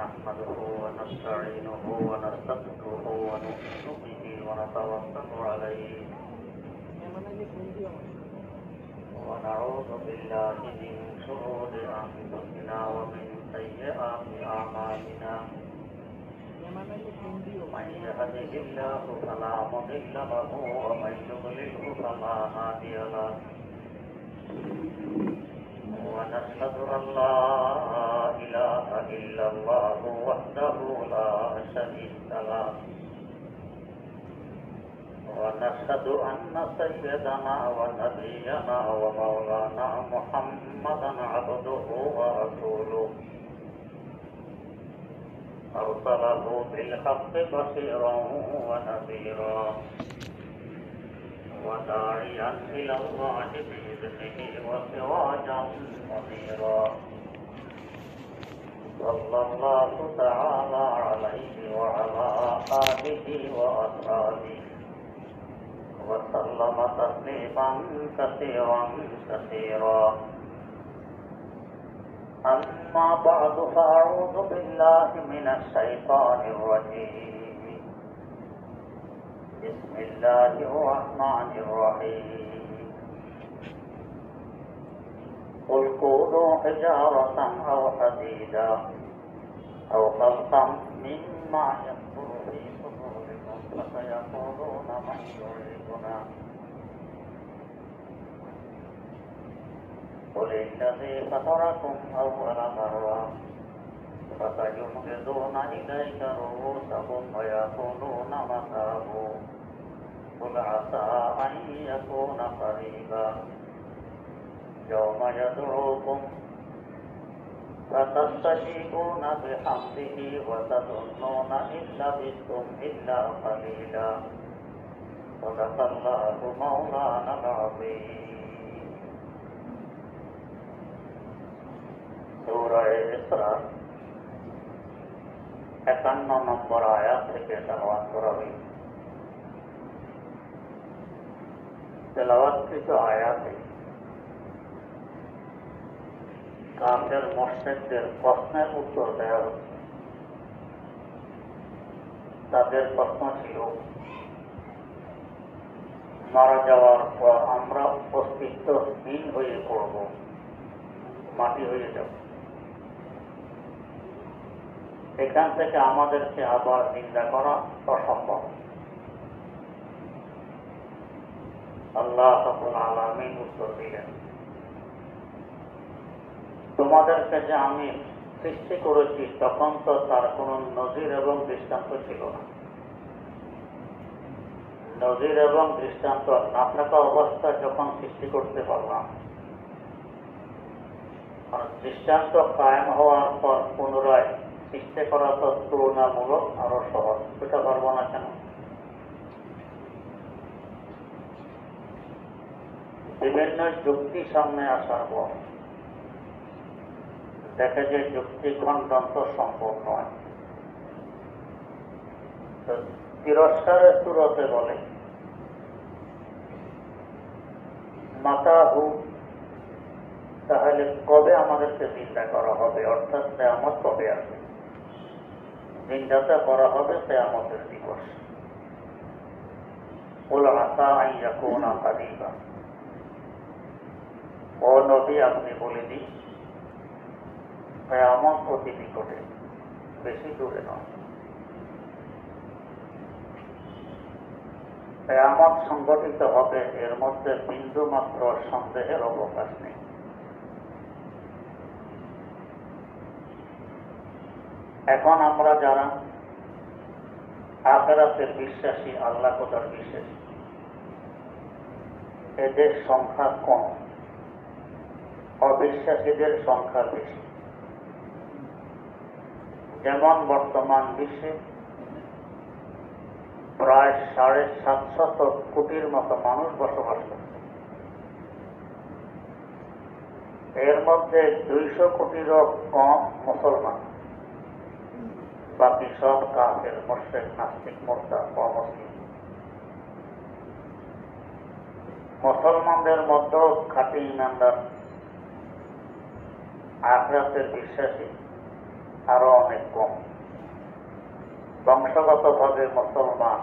نحمده ونستعينه ونستغفره ونؤمن به ونتوكل عليه ونعوذ بالله من شرور أنفسنا ومن سيئات أعمالنا من يهده الله فلا مضل له ومن يضلله فلا هادي له ونشهد أن لا إله إلا الله وحده لا شريك له ونشهد أن سيدنا ونبينا ومولانا محمدا عبده ورسوله أرسله بالحق بشيرا ونذيرا وداعيا إلى الله بإذنه وسراجا منيرا صلى الله تعالى عليه وعلى آله وأصحابه وسلم تسليما كثيرا كثيرا أما بعد فأعوذ بالله من الشيطان الرجيم بسم الله الرحمن الرحيم قل كونوا حجارة أو حديدا أو خلقا مما يكبر في صدوركم فسيقولون من يعيدنا قل الذي فطركم أول مرة فسينغضون إليك رؤوسهم ويقولون متاه قل عسى أن يكون قريبا يوم يدعوكم فتستجيبون بحمده وتظنون إن لبثتم إلا قليلا صدق الله مولانا العظيم সূরা ইসরা 51 নম্বর আয়াত থেকে তেলাওয়াত করা হয়েছে। তেলাওয়াতকৃত আয়াতে কাফের মুশরিকদের প্রশ্নের উত্তর দেওয়া হচ্ছে। তাদের প্রশ্ন ছিল, মারা যাওয়ার পর আমরা অস্তিত্বহীন হয়ে পড়ব, মাটি হয়ে যাব, এখান থেকে আমাদেরকে আবার জিন্দা করা অসম্ভব। আল্লাহ রাব্বুল আলামিন উত্তর দিলেন, তোমাদেরকে যে আমি সৃষ্টি করেছি তখন তো তার কোন নজির এবং দৃষ্টান্ত ছিল না। নজির এবং দৃষ্টান্ত না থাকা অবস্থায় যখন সৃষ্টি করতে পারলাম, আর দৃষ্টান্ত কায়েম হওয়ার পর পুনরায় সৃষ্টি করা তো তুলনামূলক আরো সহজ। সেটা পারবো না কেন? বিভিন্ন যুক্তি সামনে আসার পর দেখে যে যুক্তি খণ্ডন তো সম্ভব নয়। তিরস্কারের সুরতে বলে, মাতাহু, তাহলে কবে আমাদেরকে জিন্দা করা হবে, অর্থাৎ কিয়ামত কবে আসবে? জিন্দাটা করা হবে কিয়ামতের দিবস। কুল আসা আন ইয়াকুনা কারীবা, ও নবী আপনি বলে দিন কিয়ামত অতি নিকটে, বেশি দূরে নয়। কিয়ামত সংঘটিত হবে, এর মধ্যে বিন্দু মাত্র সন্দেহের অবকাশ নেই। এখন আমরা যারা আখিরাতের বিশ্বাসী, আল্লাহ খোদার বিশ্বাসী, এদের সংখ্যা কম, অবিশ্বাসীদের সংখ্যা বেশি। যেমন বর্তমান বিশ্বে প্রায় 750 কোটির মতো মানুষ বসবাস করছে। এর মধ্যে 200 কোটিরও কম মুসলমান, বাকি সব কাফের, মুশরিক, নাস্তিক, মুরতাদ, অমুসলিম। মুসলমানদের মধ্যেও খাঁটি ঈমানদার, আখিরাতের বিশ্বাসী আরো অনেক কম। বংশগতভাবে মুসলমান,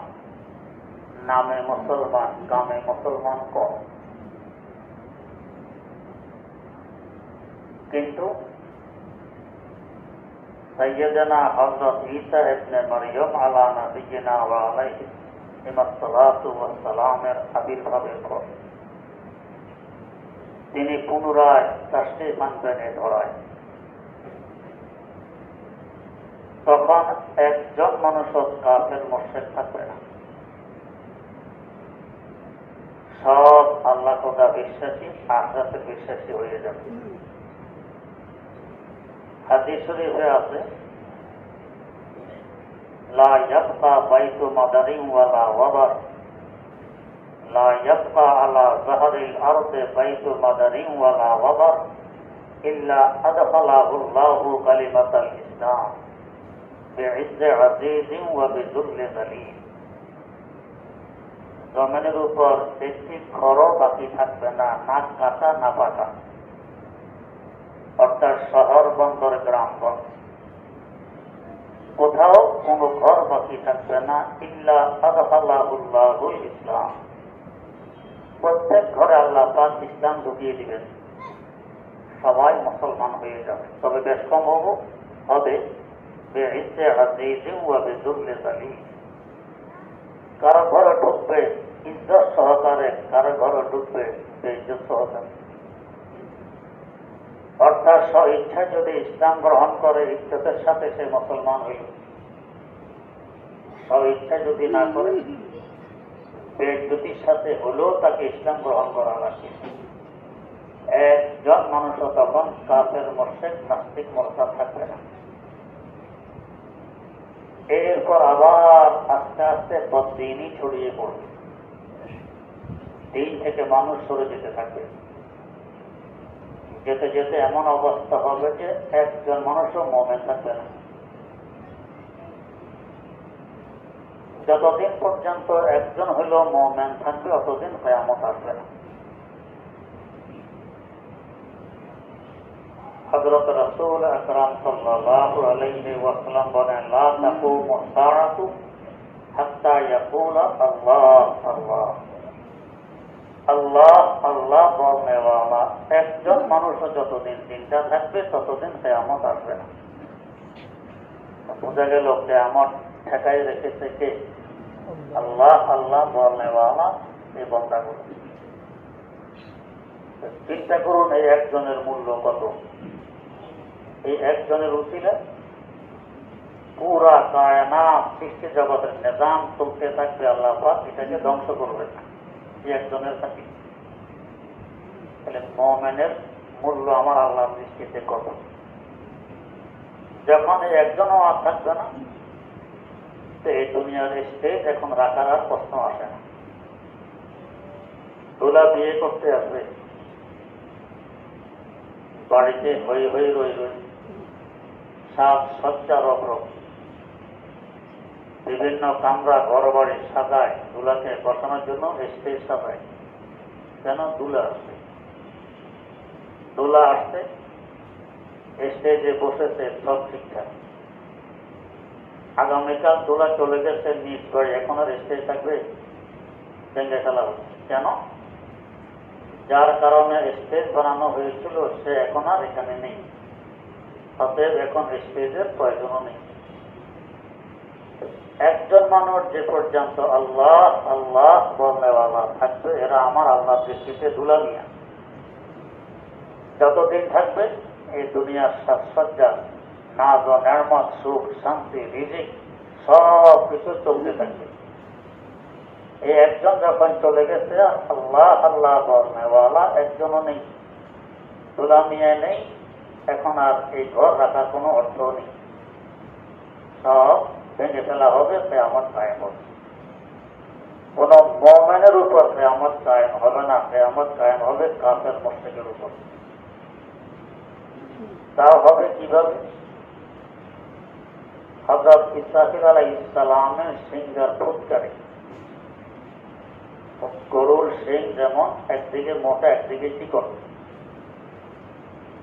নামে মুসলমান, কামে মুসলমান কম। কিন্তু সাইয়্যিদানা হযরত ঈসা ইবনে মারইয়াম আলা নবিয়িনা ওয়া আলাইহি আসসালাতু ওয়াস সালামের আবির্ভাবের পর তিনি পুনরায় তাশরীফ আনবেন এ ধরায়। তখন একজন মানুষও কাফের মুশরিক থাকবে না, সব আল্লাহ খোদা বিশ্বাসী, আখিরাতে বিশ্বাসী হয়ে যাবে। হাদিস শরীফে আছে, লা ইয়াবকা বাইতু মাদারিন ওয়ালা ওয়াবার, লা ইয়াবকা আলা যাহরিল আরদি বাইতু মাদারিন ওয়ালা ওয়াবার ইল্লা আদখালাহুল্লাহু কালিমাতাল ইসলাম বিইজ্জি আজিজিন ওয়া বিযুল্লি যালিল। জমিনের উপর একটি ঘরও বাকি থাকবে না, নাক কাটা না পাকা, অর্থাৎ শহর বন্দর, গ্রাম বন্দর, কোথাও কোনো ঘর বাকি থাকবে না। ইল্লা আদখালাহুল্লাহুল ইসলাম, প্রত্যেক ঘরে আল্লাহ পাক ইসলাম ঢুকিয়ে দিবেন, সবাই মুসলমান হয়ে যাবে। তবে বেশ কম হবে বিইজ্জি আজিজিন ওয়া বিযুল্লি যালিল। কারো ঘরে ঢুকবে ইজ্জত সহকারে, কারো ঘরে ঢুকবে বেইজ্জত সহকারে। অর্থাৎ স্ব ইচ্ছা যদি ইসলাম গ্রহণ করে ইজ্জতের সাথে সে মুসলমান হইল, স্ব ইচ্ছা যদি না করে বেইজ্জতির সাথে হলেও তাকে ইসলাম গ্রহণ করা লাগবে। একজন মানুষও তখন কাফের মুশরিক নাস্তিক মুরতাদ থাকবে না। এরপর আবার আস্তে আস্তে বদ্দিনই ছড়িয়ে পড়বে, দিন থেকে মানুষ সরে যেতে থাকবে। যেতে যেতে এমন অবস্থা হবে যে একজন মানুষও মুমিন থাকবে না। যতদিন পর্যন্ত একজন হইলেও মুমিন থাকবে অতদিন কিয়ামত আসবে না। হযরত রাসূল আকরাম সাল্লাল্লাহু আলাইহি ওয়াসাল্লাম বলেন, লা তাকুমু সাআতু হাত্তা ইয়াকুলা আল্লাহ আল্লাহ। আল্লাহ আল্লাহ বলনেওয়ালা একজন মানুষও যতদিন চিন্তা থাকবে ততদিন কিয়ামত আসবে না। বোঝা গেল কিয়ামত ঠেকাই রেখেছে কে? আল্লাহ আল্লাহ বলনেওয়ালা এই বান্দাগুলো। চিন্তা করুন এই একজনের মূল্য কত। এই একজনের উসিলা পুরা কায়নাত সৃষ্টি জগতের নিজাম চলতে থাকবে, আল্লাহ পাক এটাকে ধ্বংস করবে না এই একজনের সাথে। তাহলে মুমিনের মূল্য আমার আল্লাহর দৃষ্টিতে কত? যখন এই একজনও আর থাকবে না, তো এই দুনিয়ার স্টেজ এখন রাখার আর প্রশ্ন আসে না। দুলা বিয়ে করতে আসবে, বাড়িতে হই হই রই রই, সাজ সজ্জা রকরক, বিভিন্ন কামরা ঘর বাড়ি সাজায়, দুলাকে বসানোর জন্য স্টেজ সাজায়। কেন? দুলা আসছে, দুলা আসছে, স্টেজে বসেছে, সব ঠিকঠাক। আগামীকাল দুলা চলে গেছে নিজ বাড়ি, এখন আর স্টেজ থাকবে? ভেঙে ফেলা হচ্ছে। কেন? যার কারণে স্টেজ বানানো হয়েছিল সে এখন আর এখানে নেই, অতএব এখন স্টেজের প্রয়োজনও নেই। একজন মানুষ যে পর্যন্ত আল্লাহ আল্লাহ বলনেওয়ালা থাকবে, এরা আমার আল্লাহ দৃষ্টিতে দুলা মিয়া। যতদিন থাকবে এই দুনিয়ার সাজসজ্জা, নাজ ও নেয়ামত, সুখ শান্তি, রিজিক সব কিছু চলতে থাকবে। এই একজন যখন চলে গেছে, আল্লাহ আল্লাহ বলনেওয়ালা একজনও নেই, দুলা মিয়া নেই, এখন আর এই ঘর রাখার কোনো অর্থ নেই, সব ভেঙে ফেলা হবে, কিয়ামত কায়েম হবে। কোন মুমিনের উপর কিয়ামত কায়েম হবে না, কিয়ামত কায়েম হবে কাফের মুশরিকের উপর। তাও হবে কিভাবে? হযরত ইসরাফিল আলাইহিস সালামের সিংহার ফুৎকারে, গরুর সিং যেমন একদিকে মোটা একদিকে চিকন,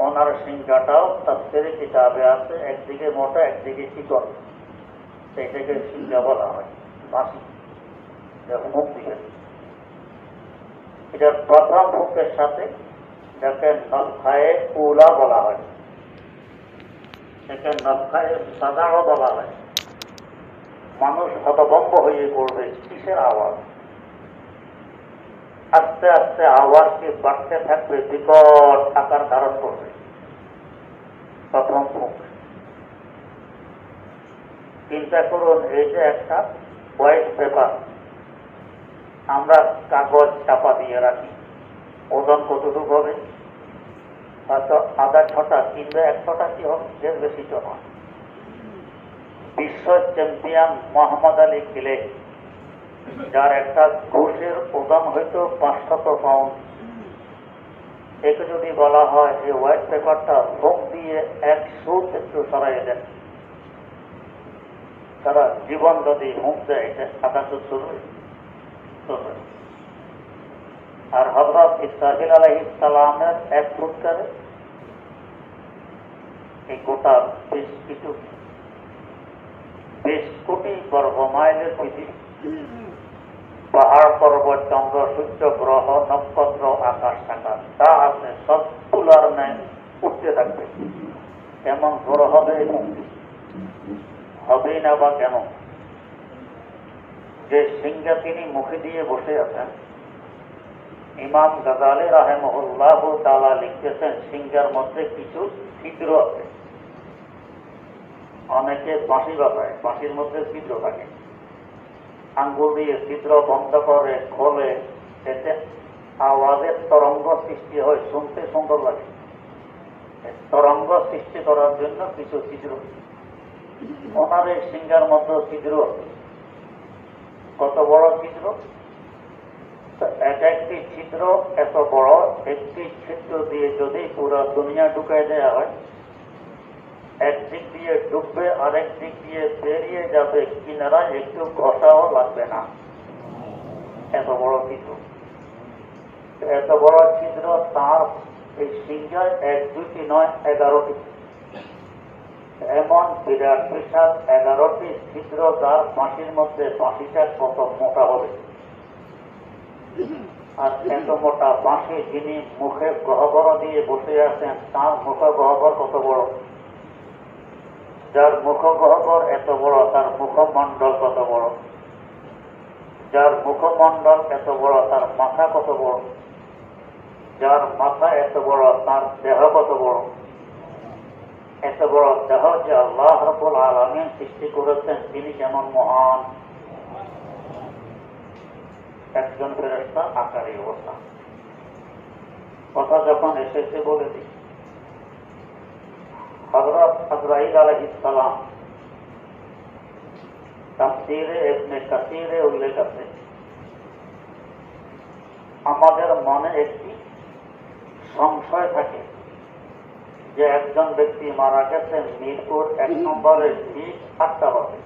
ওনার সিংহাটাও তাফসীরে কিতাবে আছে, একদিকে মোটা একদিকে চিকন। এটাকে সিঙ্গা বলা হয়, বাঁশি যখন মুখ দিবে। এটার প্রথম মুখের সাথে যাকে নফখায়ে উলা বলা হয়, একে নফখায়ে সাদাও বলা হয়। মানুষ হতভম্ব হয়ে পড়বে, কিসের আওয়াজ? আস্তে আস্তে আওয়াজটি বাড়তে থাকবে, বিকট আকার ধারণ করবে। প্রথম মুখ। চিন্তা করুন, এই যে একটা হোয়াইট পেপার আমরা কাগজ চাপা দিয়ে রাখি, ওজন কতটুকু হবে? হয়তো আধা ছটা কিংবা 1 ছটা কি হবে, এর বেশি তো নয়। বিশ্ব চ্যাম্পিয়ন মোহাম্মদ আলী খেলে, যার একটা ঘুষের ওজন হয়তো 500 পাউন্ড, একে যদি বলা হয় যে হোয়াইট পেপারটা ভোগ দিয়ে 1 সুত একটু সরাই দেন, তারা জীবন যদি হুঁক দেয়, এটা আধা সুত চলবে। আর হযরত ইসরাফিল আলাইহিস সালামের 1 ফুৎকারে এই গোটা 20 কোটি বর্গ মাইলের পৃথিবী, পাহাড় পর্বত চন্দ্র সূর্য গ্রহ নক্ষত্র আকাশ টাকাশ যা আছে সব তুলার ন্যায় উঠতে থাকবে। কেমন বড় হবে এই মুক্তি? হবেই না বা কেন? যে সিংহা তিনি মুখে দিয়ে বসে আছেন, ইমাম গাজালি রাহিমাহুল্লাহ তাআলা লিখতেছেন, সিংহার মধ্যে কিছু ছিদ্র আছে। অনেকে বাঁশি বাজায়, বাঁশির মধ্যে ছিদ্র থাকে, আঙ্গুল দিয়ে ছিদ্র বন্ধ করে খোলে, এতে আওয়াজের তরঙ্গ সৃষ্টি হয়, শুনতে সুন্দর লাগে। তরঙ্গ সৃষ্টি করার জন্য কিছু ছিদ্র, ওনার এই সিংহার মধ্যে ছিদ্র। কত বড় ছিদ্র? এক একটি ছিদ্র এত বড়, একটি ছিদ্র দিয়ে যদি পুরো দুনিয়া ঢুকাই দেওয়া হয়, একদিক দিয়ে ডুববে, আরেক দিক দিয়ে বেরিয়ে যাবে, কিনারায় একটু ঘষাও লাগবে না। এত বড় ছিদ্র, এত বড় ছিদ্র তার এই সিংহায় 1 2টি নয়, 11টি। এমন বিরাট বিশাল 11টি ছিদ্র, যার বাঁশির মধ্যে বাঁশিটা কত মোটা হবে। আর এত মোটা বাঁশি যিনি মুখে গহ্বর দিয়ে বসে আছেন, তার মুখ গহ্বর কত বড়? যার মুখ গহ্বর এত বড়, তার মুখমণ্ডল কত বড়? যার মুখমণ্ডল এত বড়, তার মাথা কত বড়? যার মাথা এত বড়, তার দেহ কত বড়? এত বড় দেহ যে আল্লাহ রাব্বুল আলামিন সৃষ্টি করেছেন, তিনি কেমন মহান! একজন ফেরেশতা আকারে অবস্থা। কথা যখন এসেছে বলে দিই, হযরত আজরাইল আলাইহিস সালাম তাফসীরে ইবনে কাসীরে উল্লেখ আছে, আমাদের মনে একটি সংশয় থাকে যে একজন ব্যক্তি মারা গেছেন মিরপুর 1 নম্বরের ঠিক 8টা বাজে,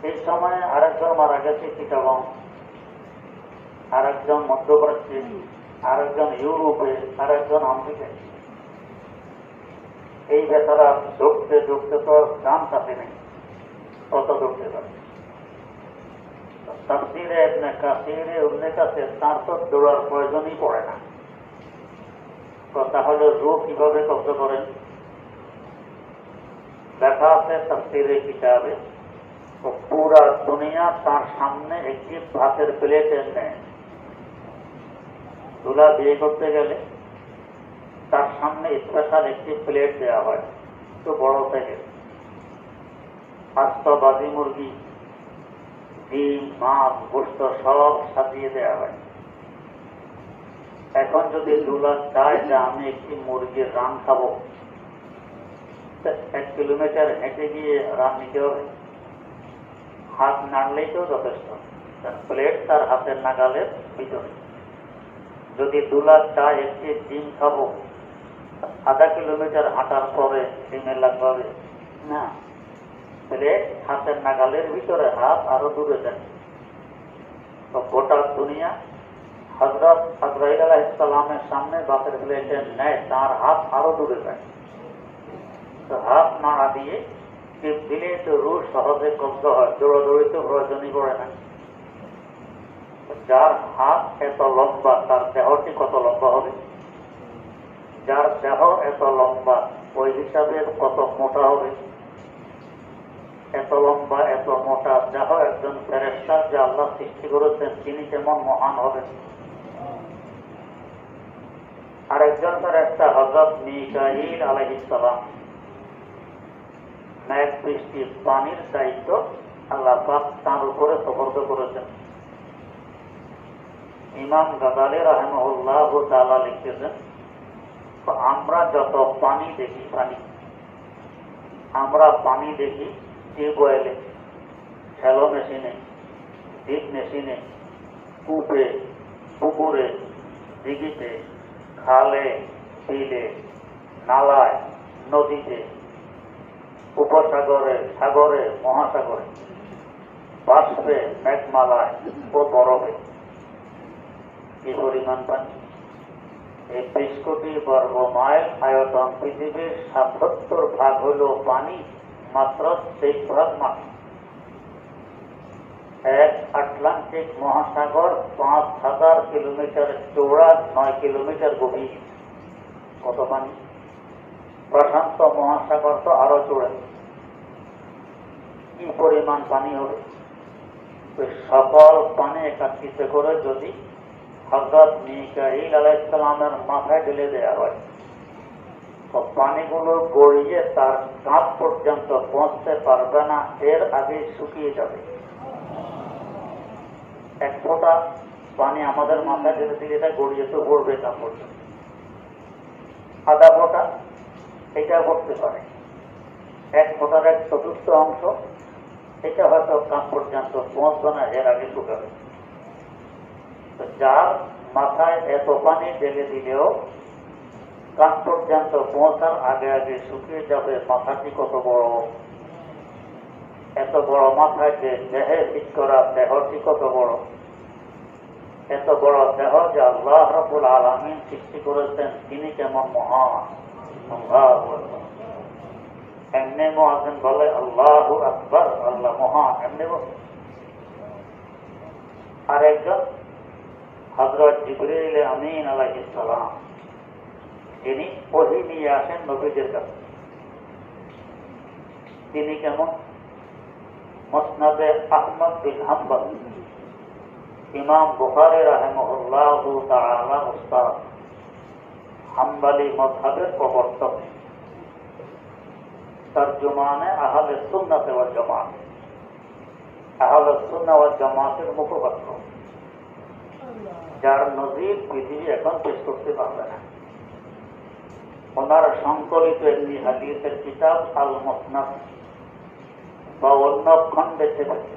এই সময়ে আরেকজন মারা গেছে চিটাগং, আরেকজন মধ্যপ্রাচ্যে, আরেকজন ইউরোপে, আরেকজন আমেরিকায়। এই বেচারা ঢুকতে ঢুকতে তো গান কাটে নেই, কত ঢুকতে পারে। তাফসীরে ইবনে কাসীরে উল্লেখ আছে, তার তো দৌড়ার প্রয়োজনই পড়ে না। তাহলে রূহ কিভাবে কব্জ করেন? লেখা আছে তাফসীরে কিতাবে, পুরা দুনিয়া তার সামনে একটি ভাতের প্লেট এনে, দুলা বিয়ে করতে গেলে তার সামনে স্পেশাল একটি প্লেট দেওয়া হয়, একটু বড় থেকে, আস্ত বাজি মুরগি, ডিম, মাছ, গোস্ত সব সাজিয়ে দেওয়া হয়। এখন যদি দুলা চায় যে আমি একটি মুরগির রান খাবো, 1 কিলোমিটার হেঁটে গিয়ে রান নিতে হবে, হাত নাড়লেই তো যথেষ্ট, প্লেট তার হাতের নাগালের ভিতরে। যদি দুলা চায় একটি ডিম খাবো, আধা কিলোমিটার হাঁটার পরে ডিমের লাগবে না, প্লেট হাতের নাগালের ভিতরে, হাত আরো দূরে যায়। তো গোটা দুনিয়া হযরত আজরাইল আলাইহিস সালামের সামনে বাতের প্লেটে নেয়, তার হাত আরো দূরে যায়। তো হাত নাড়া দিয়ে টিপ দিলেই তো রুশ সহজে কব্জ হয়, দৌড়াদৌড়িতে প্রয়োজনই পড়ে না। যার হাত এত লম্বা তার দেহটি কত লম্বা হবে? যার দেহ এত লম্বা ওই হিসাবে কত মোটা হবে? এত লম্বা এত মোটা দেহ একজন ফেরেশতা যে আল্লাহ সৃষ্টি করেছেন তিনি কেমন মহান হবেন। আরেকজন ফেরেশতা হযরত মিকাঈল আলাইহিস সালাম, মেঘ বৃষ্টির পানির দায়িত্ব আল্লাহ পাক তাঁর উপরে সুপর্দ করেছেন। ইমাম গাজালি রাহিমাহুল্লাহ তাআলা লিখতেছেন, আমরা যত পানি দেখি, আমরা পানি দেখি টিউবওয়েলে, শ্যালো মেশিনে, ডিপ মেশিনে, কূপে, পুকুরে, দিঘিতে, খালে, বিলে, নালায়, নদীতে, উপসাগরে, সাগরে, মহাসাগরে, বাষ্পে, মেঘমালায় ও বরফে কি পরিমাণ পানি! এই 20 কোটি বর্গ মাইল আয়তন পৃথিবীর ৭৭ হল পানি, মাত্র 23 মাটি। এক আটলান্টিক মহাসাগর ৫,০০০ কিলোমিটার চৌড়া, ৯ কিলোমিটার গভীর। কত পানি! প্রশান্ত মহাসাগর তো আরো চৌড়া। কি পরিমাণ পানি হবে! সকল পানি একত্রিত করে যদি হযরত মিকাঈল আলাইহিস সালামের মাথায় ঢেলে দেওয়া হয় তো পানিগুলো গড়িয়ে তার কাঁধ পর্যন্ত পৌঁছতে পারবে না, এর আগে শুকিয়ে যাবে। এক ফোঁটা পানি আমাদের মাথায় ঢেলে দিলে এটা গড়িয়ে তো পড়বে কাঁধ পর্যন্ত। আধা ফোঁটা এটা করতে পারে, এক ফোঁটার 1/4 অংশ এটা হয়তো কাঁধ পর্যন্ত পৌঁছবে না, এর আগে শুকাবে। যার মাথায় এত পানি ঢেলে দিলেও কাঁধ পর্যন্ত পৌঁছার আগে আগে শুকিয়ে যাবে, মাথাটি কত বড়! এত বড় মাথায় যে দেহে ঠিক করা দেহটি কত বড়! এত বড় দেহ যে আল্লাহ রাব্বুল আলামিন সৃষ্টি করেছেন তিনি কেমন মহান! এমনি মুয়াজ্জিন বলে আল্লাহু আকবার, আল্লাহ মহান, এমনি বলে। আরেকজন হযরত জিবরীল আমিন আলাইহিস সালাম, তিনি ওহী নিয়ে আসেন নবীদের কাছে। তিনি কেমন? মুসনাদে আহমদ বিন হাম্বল, ইমাম বুখারী রাহিমাহুল্লাহু তাআলা উস্তাদ, হাম্বলী মাযহাবের প্রবর্তক, তরজমানে আহলে সুন্নাত ওয়াল জামাত, আহলে সুন্নাহ ওয়াল জামাতের মুখপাত্র, যার নজির পৃথিবী এখন পেশ করতে পারবে না। ওনার সংকলিত একটি হাদিসের কিতাব আল মুসনাদ 52 খণ্ডে ছেপেছে।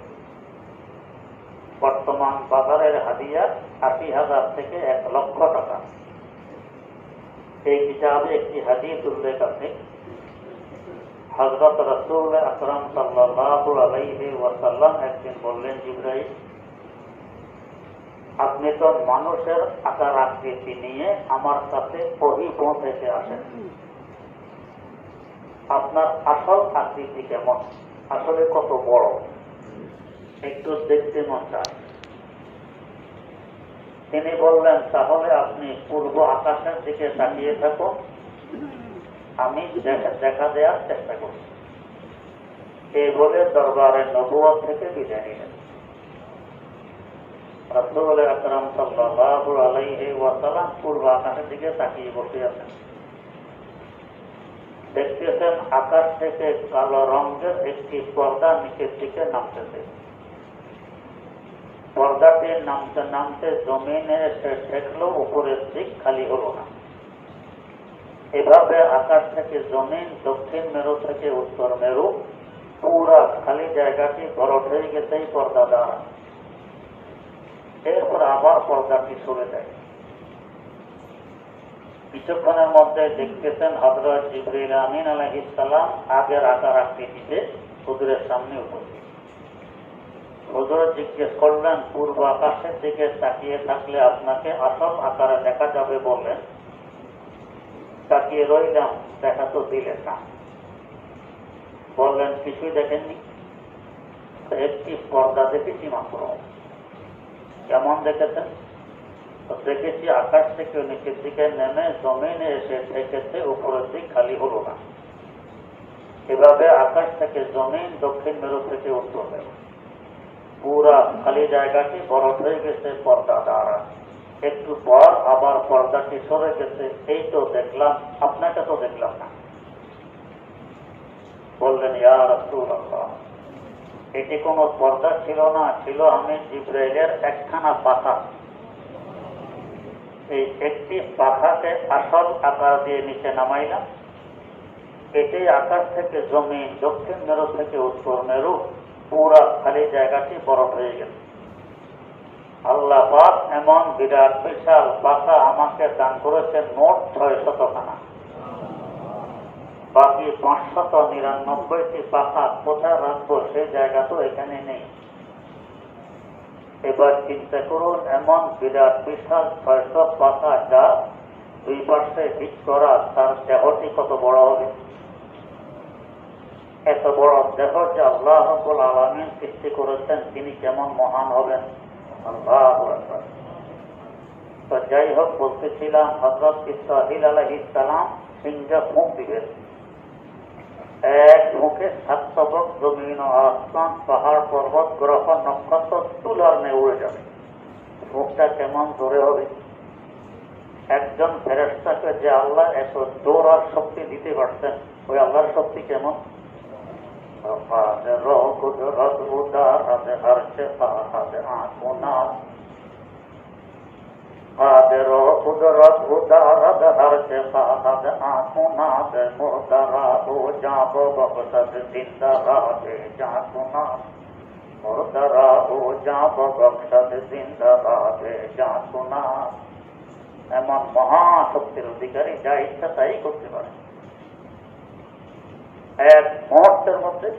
বর্তমান বাজারের হাদিয়া ৮০,০০০ থেকে ১,০০,০০০ টাকা। এই কিতাবে একটি হাদিস উল্লেখ আছে, হযরত রাসূল আকরাম সাল্লাল্লাহু আলাইহি ওয়াসাল্লাম একদিন বললেন, জিবরাইল, আপনি তো মানুষের আকার আকৃতি নিয়ে আমার কাছে ওহী পৌঁছাতে আসেন, আপনার আসল আকৃতি কেমন, আসলে কত বড়, একটু দেখতে মন চায়। তিনি বললেন, তাহলে আপনি পূর্ব আকাশের দিকে তাকিয়ে থাকুন, আমি দেখা দেওয়ার চেষ্টা করি। এই বলে দরবারে নবুয়ত থেকে বিদায় নিলেন। রাসূল আকরাম সাল্লাল্লাহু আলাইহি ওয়াসাল্লাম পূর্ব আকাশের দিকে তাকিয়ে বসে আছেন। দেখতেছেন আকাশ থেকে কালো রঙের একটি পর্দা নিচের দিকে নামতেছে। পর্দাটি নামতে নামতে জমিনে এসে ঠেকলো, উপরের দিক খালি হলো না। এভাবে আকাশ থেকে জমিন, দক্ষিণ মেরু থেকে উত্তর মেরু, পুরা খালি জায়গাটি ভরট হয়ে গেছে এই পর্দা দ্বারা। এরপর আবার পর্দাটি সরে যায়। কিছুক্ষণের মধ্যে দেখতেছেন হযরত জিবরীল আমিন আলাইহিস সালাম আগের আকার আকৃতিতে হুজুরের সামনে উপস্থিত। হুজুর জিজ্ঞেস করলেন, পূর্ব আকাশের দিকে তাকিয়ে থাকলে আপনাকে আসল আকারে দেখা যাবে বললেন, তাকিয়ে রইলাম, দেখা তো দিলেন না। বললেন কিছুই দেখেননি? একটি পর্দা দেখেছি মাত্র। কেমন দেখেছেন? তো দেখেছি আকাশ থেকে নিচের দিকে নেমে জমিনে এসে ঠেকেছে, উপরের দিক খালি হলো না। এভাবে আকাশ থেকে জমিন, দক্ষিণ মেরু থেকে উত্তর মেরু, পুরা খালি জায়গাটি বরফ হয়ে গেছে পর্দা দ্বারা। একটু পর আবার পর্দাটি সরে গেছে। এই তো দেখলাম, আপনাকে তো দেখলাম না। বললেন, ইয়া রাসূলুল্লাহ, এটি কোনো পর্দা ছিল না, ছিল আমি জিবরাইলের একখানা পাখা। এই একটি পাখাকে আসল আকার দিয়ে নিচে নামাইলাম। এটি আকাশ থেকে জমিন, দক্ষিণ মেরু থেকে উত্তর মেরু, পুরা খালি জায়গাটি বরফ হয়ে গেছে। আল্লাহ পাক এমন বিরাট বিশাল পাখা আমাকে দান করেছেন, মোট 600 খানা। বাকি 599টি পাখা কোথায় রাখবো সেই জায়গা তো এখানে নেই। এবার চিন্তা করুন, এমন বিরাট বিশাল 600 পাখা, যা দুই পাশে ঠিক করা, তার দেহটি কত বড় হবে? এত বড় দেহ যে আল্লাহ রাব্বুল আলামিন সৃষ্টি করেছেন, তিনি কেমন মহান হবেন! আল্লাহু আকবার। তো যাই হোক, বলতেছিলাম, হযরত ইসরাঈল আলাইহিস সালাম সিংহে ফুঁক দিবেন। এক ফুঁকে 7 তবক জমিন ও আসমান, পাহাড়, পর্বত, গ্রহ, নক্ষত্র তুলার নিয়ে উড়ে যাবে। ফুঁকটা কেমন জোরে হবে! একজন ফেরেশতাকে যে আল্লাহ এত জোর আর শক্তি দিতে পারছেন, ওই আল্লাহর শক্তি কেমন! কুদরত উদারত হর সে ফাহাদ আঁকুনাদ, قادر قدرت ادارت ہر سے فاحد آنکھناد، مردرا ہو جاب بخشد زندہ رہے جانکناد، مردرا ہو جاب بخشد জিন্দা রাহে জানকুনাদ। এমন মহাশক্তির অধিকারী, যা ইচ্ছা তাই করতে পারে। এক মুহূর্তের মধ্যে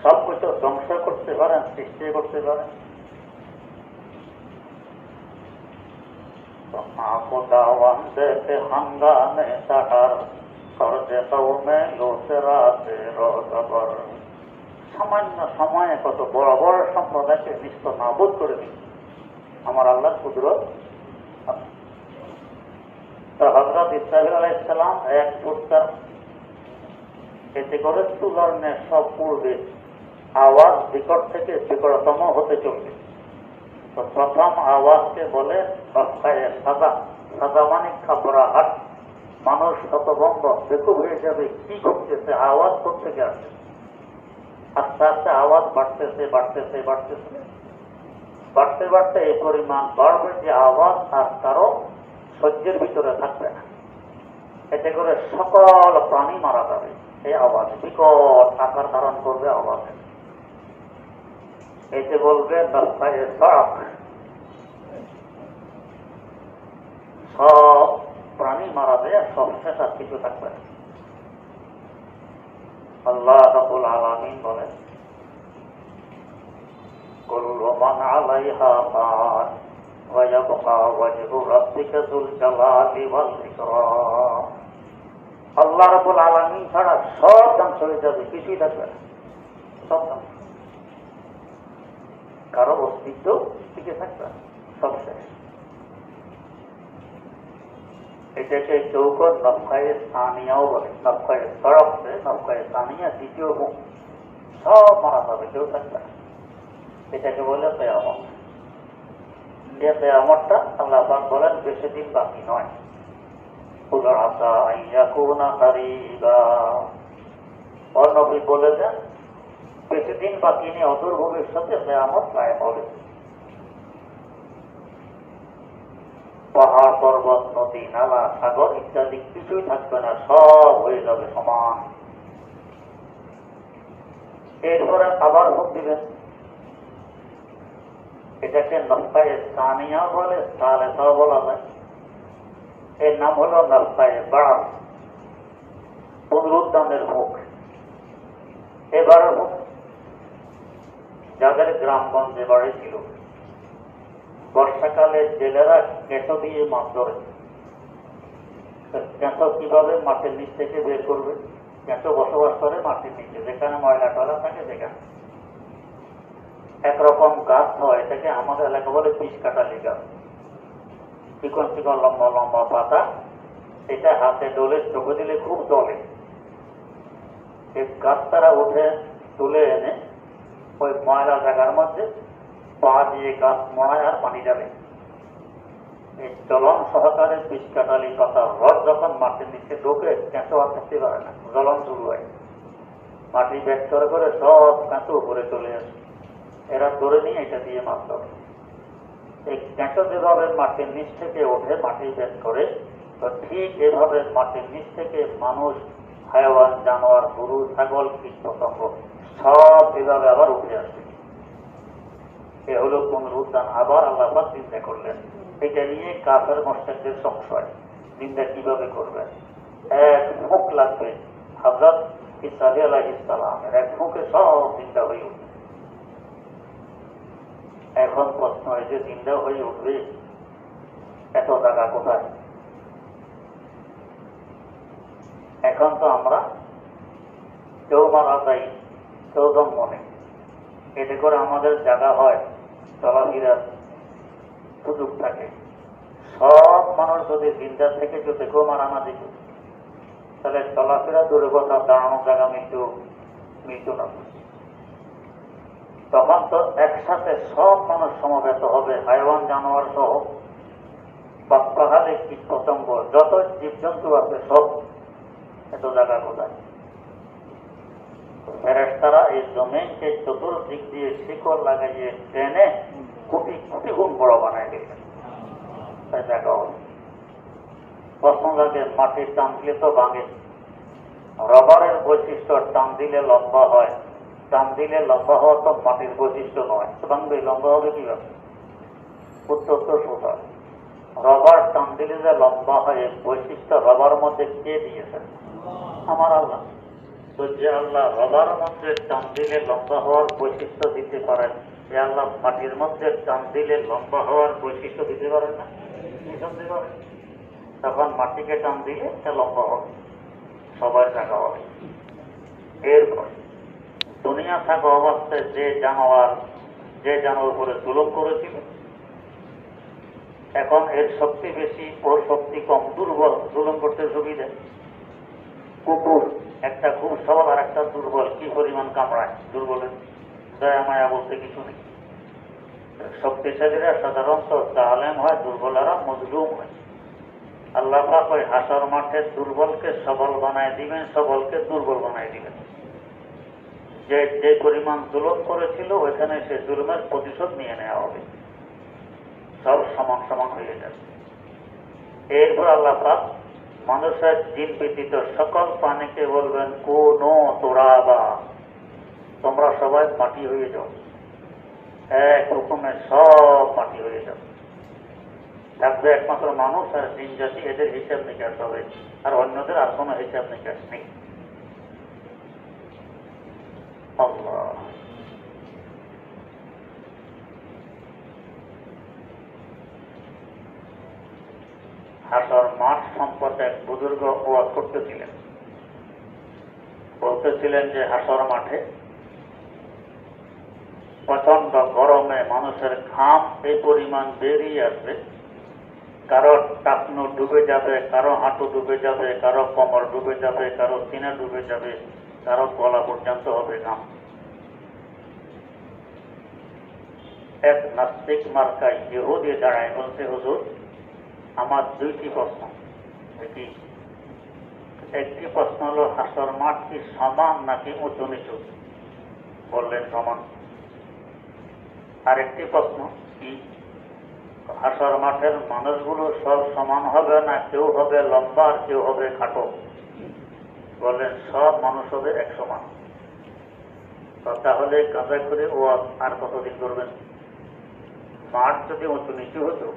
সবকিছু ধ্বংস করতে পারেন, সৃষ্টি করতে পারেন। आपको दावन देते हंगामे सहार कर देता में लोचराते रोजबर। সামান্য সময়ে কত বড় বড় সম্প্রদায়কে নিস্ত নাবুদ করে দিন আমার আল্লাহর কুদরত। তো হযরত ইসরাঈল আলাইহিস সালাম এক ফুটকার, এতে করে তুলার ন্যায় সব পূর্বে আওয়াজ বিকট থেকে বিকটতম হতে চলবে। তো প্রথম আওয়াজকে বলে সাদা। সাদা মানে ঘাবড়াহাট, মানুষ হতভম্ব, বেকুব হয়ে যাবে, কি ঘটতেছে, আওয়াজ কোত্থেকে আসে। আস্তে আস্তে আওয়াজ বাড়তেছে বাড়তেছে বাড়তেছে, বাড়তে বাড়তে এই পরিমাণ বাড়বে যে আওয়াজ আর কারো সহ্যের ভিতরে থাকবে না। এতে করে সকল প্রাণী মারা যাবে। এই আওয়াজ বিকট আকার ধারণ করবে। আওয়াজ এতে বলবে রাস্তায় সড়ক, সব প্রাণী মারা যায়, সব শেষ, আর কিছু থাকবে না। আল্লাহ রাব্বুল আলামিন বলেন, কুল্লু মান আলাইহা ফান ওয়া ইয়াবকা ওয়াজহু রাব্বিকা যুল জালালি ওয়াল ইকরাম। আল্লাহ রাব্বুল আলামিন ছাড়া সব ধ্বংস হয়ে যাবে, কিছুই থাকবে না, সব ধ্বংস। কারো অস্তিত্ব টিকে থাকবে, সব শেষ। এটাকে চৌকট নফকায়ে সানিয়াও বলে। নফকায়ে সড়ক, নফকায়ে সানিয়া দ্বিতীয় মুখ, সব মারা যাবে, কেউ থাকবে না। এটাকে বলে কিয়ামত। যে কিয়ামতটা আল্লাহ পাক বলেন বেশি দিন বাকি নয়। কুল আসা আন ইয়াকুনা কারিবা। ও নবী বলে দেন, বেশি দিন বাকি নেই, অদূর ভবিষ্যতে কিয়ামত কায়েম হবে। পাহাড়, পর্বত, নদী, নালা, সাগর ইত্যাদি কিছুই থাকবে না, সব হয়ে যাবে সমান। এরপরে আবার ভোগ দিবেন। এটাকে নফকায়ে সানিয়া বলে, সালেসাও বলা যায়। এর নাম হল নফকায়ে বাড়, পুনরুদ্ধানের মুখ। এবার মুখ যাদের গ্রামগঞ্জে বাড়ি ছিল, বর্ষাকালে জেলেরা কেঁচো দিয়ে মাছ ধরে। কেঁচো কিভাবে মাটির নিচ থেকে বের করবে? কেঁচো বসবাস করে মাটির নিচে, যেখানে ময়লা টয়লা থাকে সেখানে। একরকম গাছ হয়, এটাকে আমাদের এলাকা বলে পিস কাটালি গাছ, চিকন চিকন লম্বা লম্বা পাতা, এটা হাতে ডলে চোখে দিলে খুব ডলে। এই গাছ তারা উঠে তুলে এনে ওই ময়লা জায়গার মধ্যে পা দিয়ে গাছ মরায় আর পানি যাবে। এই জ্বলন সহকারে পিস কাটালি পাতার রস যখন মাটির নিচে ঢোকে, কেঁচো আর থাকতে পারে না, জ্বলন শুরু হয়। মাটি ব্যাগ করে করে সব কেঁচো উপরে চলে আসে, এরা ধরে নিয়ে এটা দিয়ে মাছ ধরে। এই কেঁচো যেভাবে মাটির নিচ থেকে ওঠে মাটি ব্যাগ করে, তো ঠিক এভাবে মাটির নিচ থেকে মানুষ, হায়াওয়ান, জানোয়ার, গরু, ছাগল, কীট পতঙ্গ সব এভাবে আবার উঠে আসে। এ হলো পুনরুত্থান। আবার আল্লাহ চিন্তা করলেন, এটা নিয়ে কাফের মুশরিকদের সংশয়, নিন্দা কিভাবে করবেন। এক মুখ লাগবে, হযরত ঈসা আলাইহিস সালামের এক মুখে সব চিন্তা হয়ে উঠবে। এখন প্রশ্ন হয় যে চিন্তা হয়ে উঠবে, এত জায়গা কোথায়? এখন তো আমরা কেউ মারা যাই, কেউ জন্ম নেই, এতে করে আমাদের জায়গা হয়, চলাফেরার সুযোগ থাকে। সব মানুষ যদি চিন্তা থেকে যদি কেউ মারা না দিত, তাহলে চলাফেরা দূরে কথা, দাঁড়ানোর জায়গা মৃত্যু না। তখন তো একসাথে সব মানুষ সমবেত হবে, হায়াওয়ান জানোয়ার সহ, পাখালি, কীট পতঙ্গ, যত জীবজন্তু আছে সব। এত জায়গা কোথায়? ফেরেশতারা এই জমিনকে চতুর্দিক দিয়ে শিকড় লাগাইয়ে টেনে কোটি কোটি গুণ বড় বানায় দিয়েছেন। তাই জায়গা হবে। প্রশ্ন লাগে, মাটির টান দিলে তো ভাঙে, রবারের বৈশিষ্ট্য টান দিলে লম্বা হয়, টান দিলে লম্বা হওয়া তো মাটির বৈশিষ্ট্য নয়, ভাঙবে, লম্বা হবে কিভাবে? উত্তর তো সোজা। রবার টান দিলে যে লম্বা হয়, বৈশিষ্ট্য রবার মধ্যে কে দিয়েছেন? আমার আল্লাহ। তো যে আল্লাহ রবার মধ্যে টান দিলে লম্বা হওয়ার বৈশিষ্ট্য দিতে পারেন, যে আল্লাহ মাটির মধ্যে টান দিলে লম্বা হওয়ার বৈশিষ্ট্য দিতে পারেন না? দিতে পারেন। তখন মাটিকে টান দিলে সে লম্বা হবে, সবার জায়গা হবে। এরপর দুনিয়া থাকা অবস্থায় যে জানোয়ার উপরে জুলুম করেছিল, এখন এর শক্তি বেশি, ওর শক্তি কম, দুর্বল, জুলুম করতে সুবিধা। কুকুর একটা খুব সবল আর একটা দুর্বল, কি পরিমাণ কামড়ায়, দুর্বলের দয়া মায়া বলতে কিছু নেই। শক্তিশালীরা সাধারণত জালেম হয়, দুর্বলেরা মজলুম হয়। আল্লাহ পাক ওই হাসর মাঠে দুর্বলকে সবল বানায় দিবেন, সবলকে দুর্বল বানায় দিবেন। যে পরিমাণ জুলুম করেছিল ওইখানে সে জুলুমের প্রতিশোধ নিয়ে নেওয়া হবে, সব সমান সমান হয়ে যাবে। এরপর আল্লাহ পাক মানুষের জিন ব্যতীত সকল প্রাণীকে বলবেন, কোনো তোরাবা, তোমরা সবাই মাটি হয়ে যাও, এক হুকুমে সব মাটি হয়ে যাও। থাকবে একমাত্র মানুষ আর জিন জাতি, এদের হিসাব নিকাশ হবে, আর অন্যদের আর কোনো হিসাব নিকাশ নেই। আল্লাহ হাসর মাঠ সম্পর্কে এক বুজুর্গ ওয়াজ করতেছিলেন, বলতেছিলেন যে হাসর মাঠে প্রচন্ড গরমে মানুষের ঘাম এই পরিমাণ বেরিয়ে আসবে, কারো টাকনু ডুবে যাবে, কারো হাঁটু ডুবে যাবে, কারো কোমর ডুবে যাবে, কারো সিনা ডুবে যাবে, কারো গলা পর্যন্ত হবে ঘাম। এক নাস্তিক মার্কায় ইহুদি দাঁড়ায় বলছে, হুজুর আমার দুইটি প্রশ্ন। একটি প্রশ্ন হলো, হাসর মাঠ কি সমান নাকি উঁচু নিচু? বললেন সমান। আরেকটি প্রশ্ন কি, হাসর মাঠের মানুষগুলো সব সমান হবে না, কেউ হবে লম্বা আর কেউ হবে খাটো? বললেন সব মানুষ হবে এক সমান। তাহলে কাজা করে ও আর কতদিন করবেন? মাঠ যদি উঁচু নিচু হতো,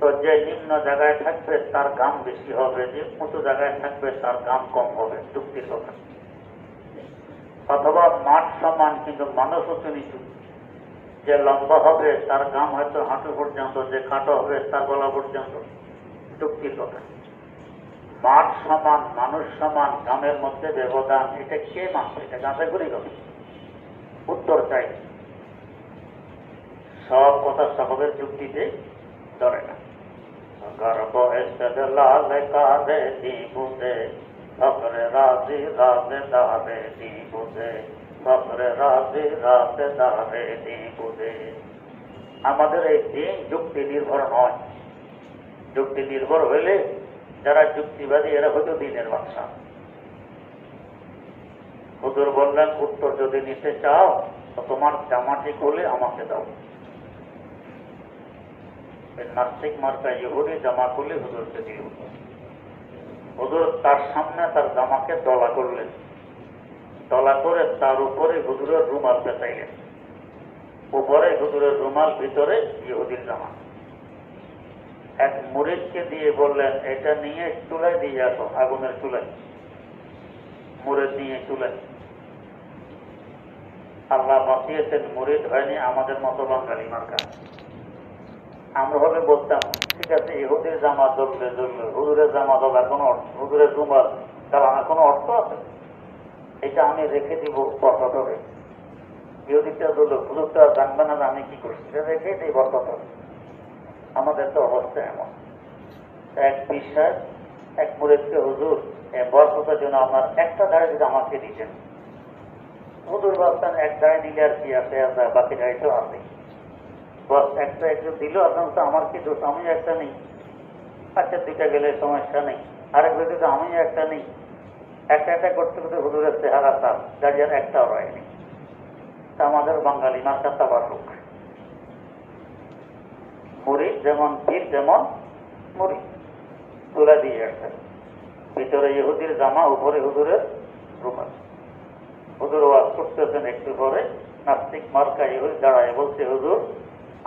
তো যে নিম্ন জায়গায় থাকবে তার ঘাম বেশি হবে, যে উঁচু জায়গায় থাকবে তার ঘাম কম হবে, যুক্তির কথা। অথবা মাঠ সমান কিন্তু মানুষ উঁচু নিচু, যে লম্বা হবে তার ঘাম হয়তো হাঁটু পর্যন্ত, যে খাটো হবে তার গলা পর্যন্ত, যুক্তির কথা। মাঠ সমান, মানুষ সমান, গ্রামের মধ্যে ব্যবধান, এটা কে মানবে? এটা গাঁজাগুলি হবে। উত্তর চাই। সব কথা সকলের যুক্তিতে ধরে না। গর্ব লাল কাঁদে দিবুদে, ফকরে রাজি রাতে দাবে দিবুদে, ফকরে রাজি রাতে দাবে দিবুদে। আমাদের এই দিন যুক্তি নির্ভর নয়। যুক্তি নির্ভর হইলে যারা যুক্তিবাদী এরা হয়তো দিনের বাদশা। হুজুর বললেন, উত্তর যদি নিতে চাও তো তোমার জামাটি খুলে আমাকে দাও। নাস্তিক মার্কা ইহুদি জামা খুলে হুজুরকে দিল। হুজুর তার সামনে তার জামাকে দলা করলেন, দলা করে তার উপরে হুজুরের রুমাল পেঁচাইলেন। উপরে হুজুরের রুমাল, ভিতরে ইহুদির জামা। এক মুরিদকে দিয়ে বললেন, এটা নিয়ে চুলায় দিয়ে আসো, আগুনের চুলায়। মুরিদ নিয়ে চুলায়। আল্লাহ বাঁচিয়েছেন, মুরিদ হয়নি আমাদের মতো বাঙালি মার্কা। আমরা হলে বলতাম, ঠিক আছে, ইহুদির জামা জ্বললে জ্বললে, হুজুরের জামা জ্বলার কোনো অর্থ, হুজুরের রুমাল চালানোর কোনো অর্থ আছে? এটা আমি রেখে দিব বরকত হবে। ইহুদিটা জ্বললো, হুজুরটা জানবে না আমি কি করছি, এটা রেখে দিই বরকত হবে। আমাদের তো অবস্থা এমন। এক বিশ্বাস, এক মুরিদকে, হুজুর বরকতের জন্য আমার একটা দাঁড়ে যদি আমাকে দিতেন। হুজুর বলতেন, এক দাঁড়ে নিলে আর কি আছে, বাকি দাঁড়ি তো আছে। বস একটা একটু দিল, আপনার তো আমার কি দোষ, আমি একটা নেই। আচ্ছা, দুইটা গেলে সমস্যা নেই, আরেক ব্যক্তি তো আমি একটা নেই। একটা একটা করতে করতে হুজুরের চেহারা তার দাঁড়িয়ে একটাও রয়নি। তা আমাদের বাঙালি মার্কা তাবার লোক। মুরিদ যেমন পীর তেমন মুরিদ। তুলে দিয়ে আসছে, ভিতরে ইহুদির জামা, উপরে হুজুরের রুমাল। হুজুর ওয়াজ করতেছেন, একটু পরে নাস্তিক মার্কা ইহুদি দাঁড়ায় বলছে, হুজুর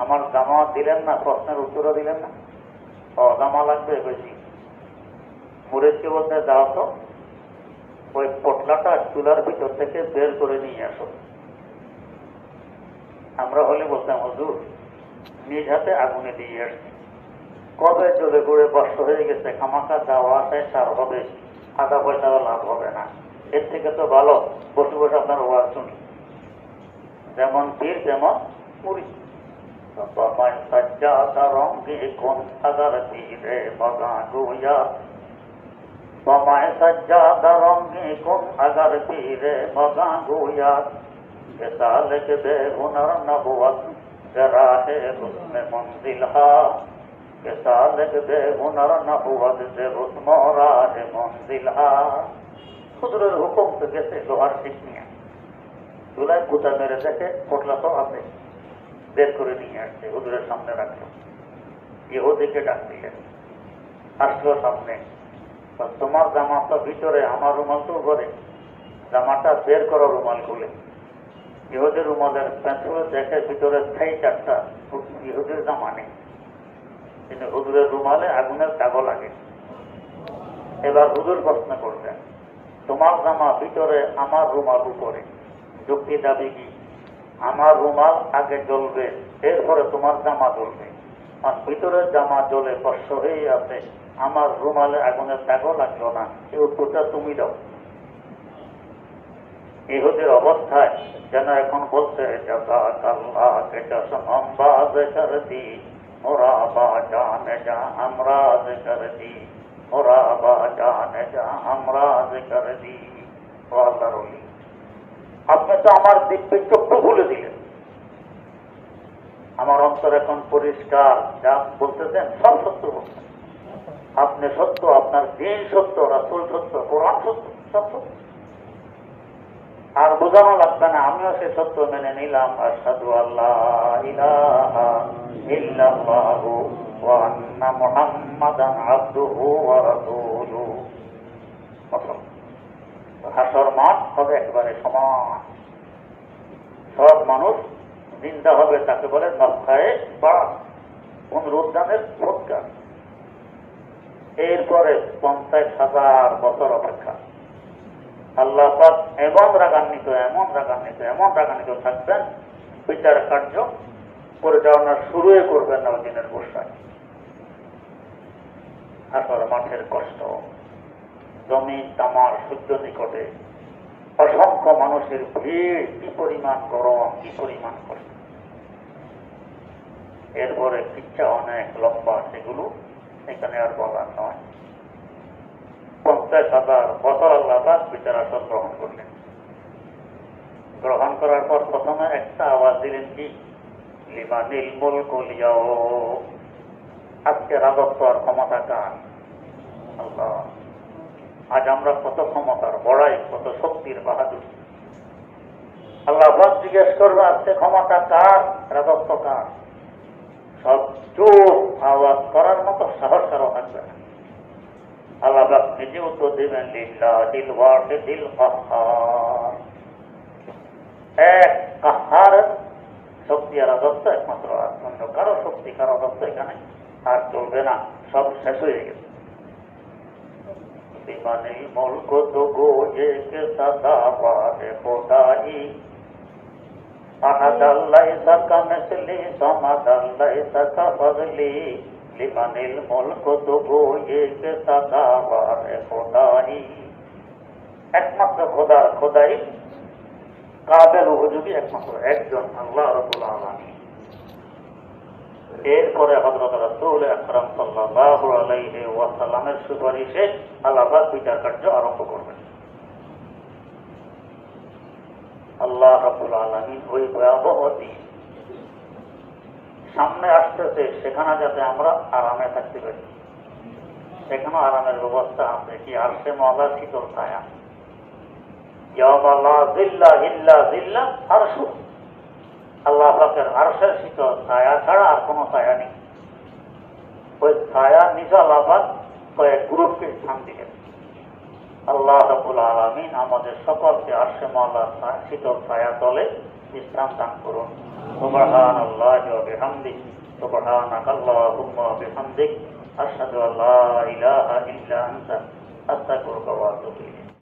আমার জামা দিলেন না, প্রশ্নের উত্তরও দিলেন না। ও জামা লাগবে বেশি। মুরিদকে বলতে, দাও তো, ওই পটলাটা চুলার ভিতর থেকে বের করে নিয়ে আসো। আমরা হলে বলতাম, হুজুর নিজ হাতে আগুনে দিয়ে আসছি, কবে জ্বলে ঘুরে বর্ষ হয়ে গেছে, খামাকা যাওয়া আসায় সার হবে, আধা পয়সাও লাভ হবে না। এর থেকে তো ভালো বসে বসে আপনার ওয়াজ শুনি। যেমন পীর তেমন মুরিদ। সজ্জাদা রঙে কোন আগার পীরে বগা গোয়া, বমায় সজ্জাদা রঙে কোন আগার পীরে বগা গোয়া, सालक बे हुनर नबुवत राहे हुस्न मंजिलहा, सालक बे हुनर नबुवत से हुस्न राहे मंजिलहा। হুজুরের হুকুম তো গেছে লোহার শিক নিয়ে, চুলায় গুতা মেরে দেখে পটলা তো আছে, বের করে নিয়ে আসছে, হুজুরের সামনে রাখলো। ইহুদিকে ডাক দিলেন, আসলো সামনে। তোমার জামা তো ভিতরে, আমার রুমাল তো উপরে, জামাটা বের করো রুমাল খুলে। ইহুদের রুমালের পেন্সিল দেখে ভিতরে স্থায়ী চারটা, ইহুদের জামা নেই, কিন্তু হুজুরের রুমালে আগুনের দাগ লাগে। এবার হুজুর প্রশ্ন করবেন, তোমার জামা ভিতরে, আমার রুমাল উপরে, যুক্তি দাবি কি? আমার রুমাল আগে জ্বলবে, এরপরে তোমার জামা জ্বলবে। আর ভিতরের জামা জ্বলে বর্ষ হয়ে আছে, আমার রুমালে আগুনের দাগও লাগলো না, এই উত্তরটা তুমি দাও। ইহুদের অবস্থায় যেন এখন বলছে, ওরা বা জানে যা আমরাজ করে দি, ওরা বা জানে যা আমরাজ করে দি। ও আল্লাহর ওলি, আপনি তো আমার দিব্য চক্ষু খুলে দিলেন, আমার অন্তর এখন পরিষ্কার। যা বলতেছেন সব সত্য বলছেন। আপনি সত্য, আপনার দিন সত্য, রাসূল সত্য, কোরআন সত্য, সব সত্য। আর বোঝানো লাগবে না, আমিও সে সত্য মেনে নিলাম। আশহাদু আল্লাহ ইলাহা ইল্লাল্লাহু ওয়া আন্না মুহাম্মাদান আবদুহু ওয়া রাসূলুহু। হাসর মাঠ হবে একেবারে সমান, সব মানুষ জিন্দা হবে, তাকে বলে নফখায়ে বারাত, পুনরুদ্ধানের সৎকার। এরপরে 50,000 বছর অপেক্ষা। আল্লাহ পাক এমন রাগান্বিত, এমন রাগান্বিত, এমন রাগান্বিত থাকবেন, বিচার কার্য পরিচালনা শুরুই করবেন না দিনের বর্ষায়। হাসর মাঠের কষ্ট, জমিন তামার সূর্য নিকটে অসংখ্য মানুষের ভিড়, কি পরিমাণ গরম, কি পরিমাণ কষ্ট। এরপরে কিচ্ছা অনেক লম্বা, সেগুলো এখানে আর বলার নয়। 50,000 বছর আল্লাহ বিচার আসর গ্রহণ করলেন। গ্রহণ করার পর প্রথমে একটা আওয়াজ দিলেন, কি লিমানিল মুলকুল ইয়াউম, আজকে রাজত্ব আর ক্ষমতা কার? আল্লাহ। আজ আমরা কত ক্ষমতার বড়াই, কত শক্তির বাহাদুর। আল্লাহ জিজ্ঞেস করবে, আজকে ক্ষমতা কার, রাজত্ব কার? সব চুপ, আওয়াজ করার মতো সাহস কারো থাকবে না। আল্লাহ নিজে উত্তর দিবেন, লিল্লাহিল ওয়াহিদিল কাহ্হার, এক কাহ্হার শক্তি আর রাজত্ব একমাত্র, অন্য কারো শক্তি, কারো রাজত্ব এখানে আর চলবে না, সব শেষ হয়ে গেছে। লিমানিল মুলকু তুগু এক সাদাওয়াতে খোদাই, আহাদাল লাইসা কামিসলি সামাদাল লাইসা কাফাদলি, লিমানিল মুলকু তুগু এক সাদাওয়াতে খোদাই, একমাত্র খোদার খোদাই কাবেল উপযোগী একমাত্র একজন, আল্লাহ রাব্বুল আলামিন। এরপরে হযরত রাসূল আকরাম সাল্লাল্লাহু আলাইহি ওয়াসাল্লামের সুপারিশে আল্লাহ পাক বিচার কার্য আরম্ভ করবেন। আল্লাহ রাব্বুল আলামিন ওই ভয়াবহ দিন সামনে আসতেছে, সেখানে যাতে আমরা আরামে থাকতে পারি, সেখানে আরামের ব্যবস্থা আছে। কি আরশে মাওলা শীতল ছায়া, ইয়াওমা লা যিল্লা ইল্লা যিল্লা আরশু, আল্লাহ পাকের আরশের শীতল ছায়া ছাড়া আর কোনো ছায়া নেই। ওই ছায়া নিচে আল্লাহ পাক কয়েক গ্রুপকে স্থান দিলেন। আল্লাহ রাব্বুল আলামিন আমাদের সকলকে আরশে মাওলার শীতল ছায়া তলে স্থান দান করুন। সুবহানাল্লাহি ওয়া বিহামদিহি, সুবহানাকাল্লাহুম্মা ওয়া বিহামদিক, আশহাদু আল্লা ইলাহা ইল্লা আনতা